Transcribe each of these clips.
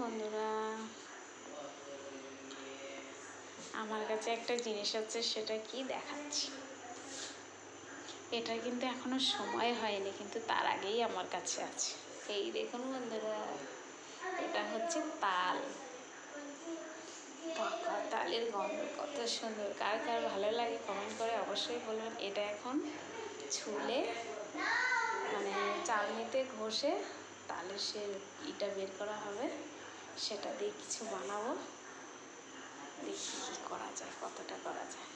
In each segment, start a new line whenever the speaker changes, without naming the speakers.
বন্ধুরা, আমার কাছে একটা জিনিস আছে, সেটা কি দেখাচ্ছি। এটা কিন্তু এখনো সময় হয়নি, কিন্তু তার আগেই আমার কাছে আছে। এই দেখুন বন্ধুরা, এটা হচ্ছে তাল। পাকা তালের গন্ধ কত সুন্দর। কার কার ভালো লাগে কমেন্ট করে অবশ্যই বলবেন। এটা এখন ছুলে মানে চালনিতে ঘষে তালের সে ইটা বের করা হবে, সেটা দিয়ে কিছু বানাবো। দেখি কী করা যায়, কতটা করা যায়।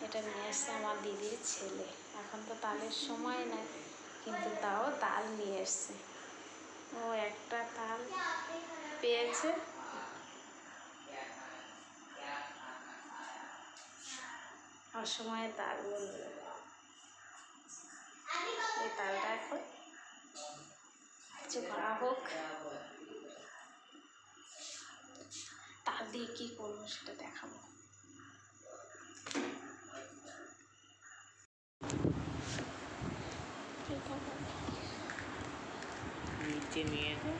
এটা নিয়ে এসছে আমার দিদির ছেলে। এখন তো তালের সময় না, কিন্তু তাও তাল নিয়ে এসছে। ও একটা তাল পেয়েছে, অসময়ে তাল বলবে। এই তালটা এখন কিছু করা হোক। তাল দিয়ে কী করবো সেটা দেখাবো।
নিচে নিয়ে যাও।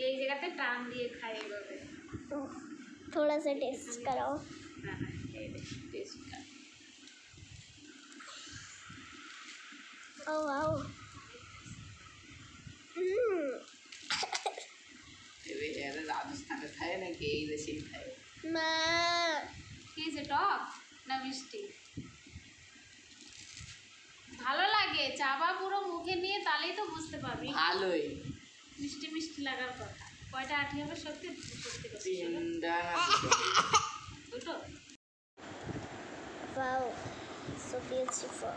এই জায়গাতে টান দিয়ে খাই এভাবে।
थोड़ा सा टेस्ट कराओ।
না না, এই টেস্ট কর।
Oh wow.
রাজস্থানে খায় নাকি এই দেশেই খায়?
না
কি যে টক না মিষ্টি? ভালো লাগে, চাবা পুরো মুখে নিয়ে, তাহলেই তো বুঝতে পারবি।
ভালোই
মিষ্টি মিষ্টি লাগার কথা। কয়টা আঠি হবে সত্যি? সত্যি কথা
তিনটা না
দুটো।
Wow so beautiful।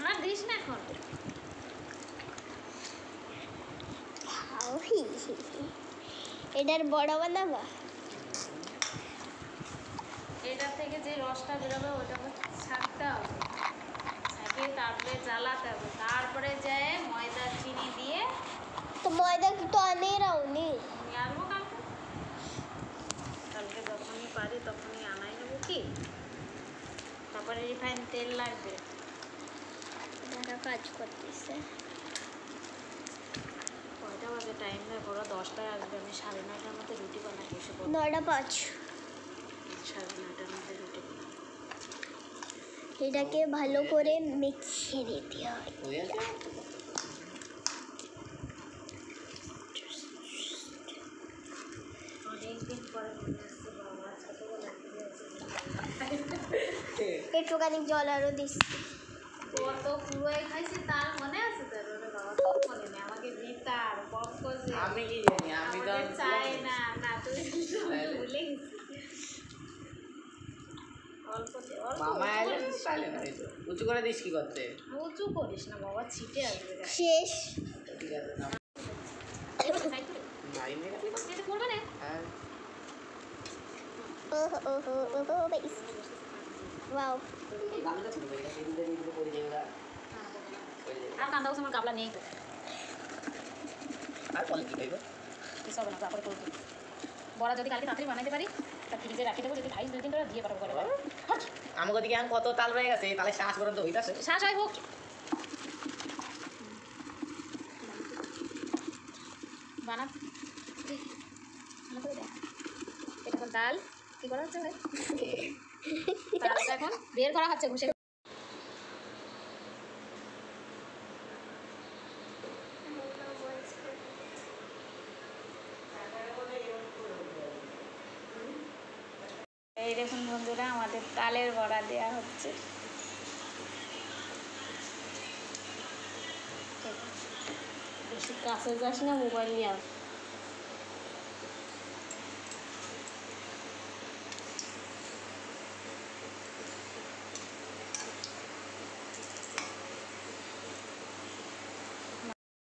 আর দিস না এখন।
খাও এটার বড় বানাবা।
এটা থেকে যে রসটা বেরোবে ওটাকে ছাড়তে হবে, ছাড়িয়ে তারপরে জ্বালাতে হবে, তারপরে যায় ময়দা চিনি দিয়ে।
তো ময়দা তো আনে রাউনি।
নিয়ে আসবো কালকে। কালকে যখনই পারি তখনই আনাই নেবো। কি তারপরে রিফাইন তেল লাগবে।
যারা কাজ করতেছে
কয়টা বাজে টাইম দেয়? ওরা 10টায় আসবে। আমি 9:30টার মধ্যে রুটি বানাই বসে পড়বো।
9:05।
9:30টার মধ্যে রুটি বানাই।
এটাকে ভালো করে মিশিয়ে দিতে হয়।
অনেকদিন পরে মনে আসছে বাবা ছোটবেলা ফিরে আসছে।
একটুখানি জল আরও দিচ্ছি।
কত পুরোই খাইছি, তার মনে আছে তোর? ওরে বাবা, সব মনে নেই। আমাকে দিতার পঙ্কজে,
আমি কি জানি, আমি তো
চাই না। না তুই ভুলে গেছিস। অল্প
মামা এলে তাহলে না, উঁচু করে দিস কি করতে?
উঁচু করিস না বাবা, ছিটে আসবে।
শেষ।
ঠিক আছে না ভাই মেয়ে
করবে না।
হ্যাঁ
ওহো ওহো ওহো বেশ ওয়াও।
এই গানটা ছিল এটা সেদিন দিলে পড়ে যাবে।
আর কান্দা বসে আমার গাবলা নেই তো।
আর বল কি খাইবে?
কিছু হবে না, তারপরে করবো। বড়া যদি কালকে তাড়াতাড়ি বানাইতে পারি তা ফ্রিজে রাখি দেবো। যদি ভাই 2 দিন ধরে দিয়ে পাঠাবো করে।
আমাকে ওদিকে এখন কত তাল রয়ে গেছে, তাহলে শ্বাস পর্যন্ত হইতাছে।
শ্বাস হয় হোক। বানা ভালো করে দেখ। এটা এখন ডাল কি করা হচ্ছে ভাই? তালটা এখন বের করা হচ্ছে ঘুষে। এই দেখুন বন্ধুরা, আমাদের তালের বড়া দেওয়া হচ্ছে। বেশি কাছে যাস না, মোবাইল নিয়ে আস।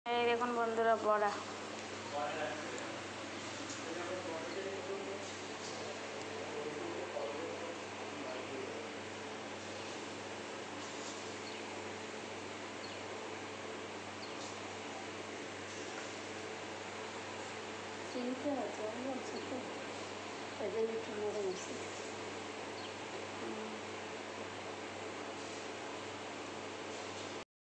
এই দেখুন বন্ধুরা বড়া। চিনতে হচ্ছে আমি বলছি তো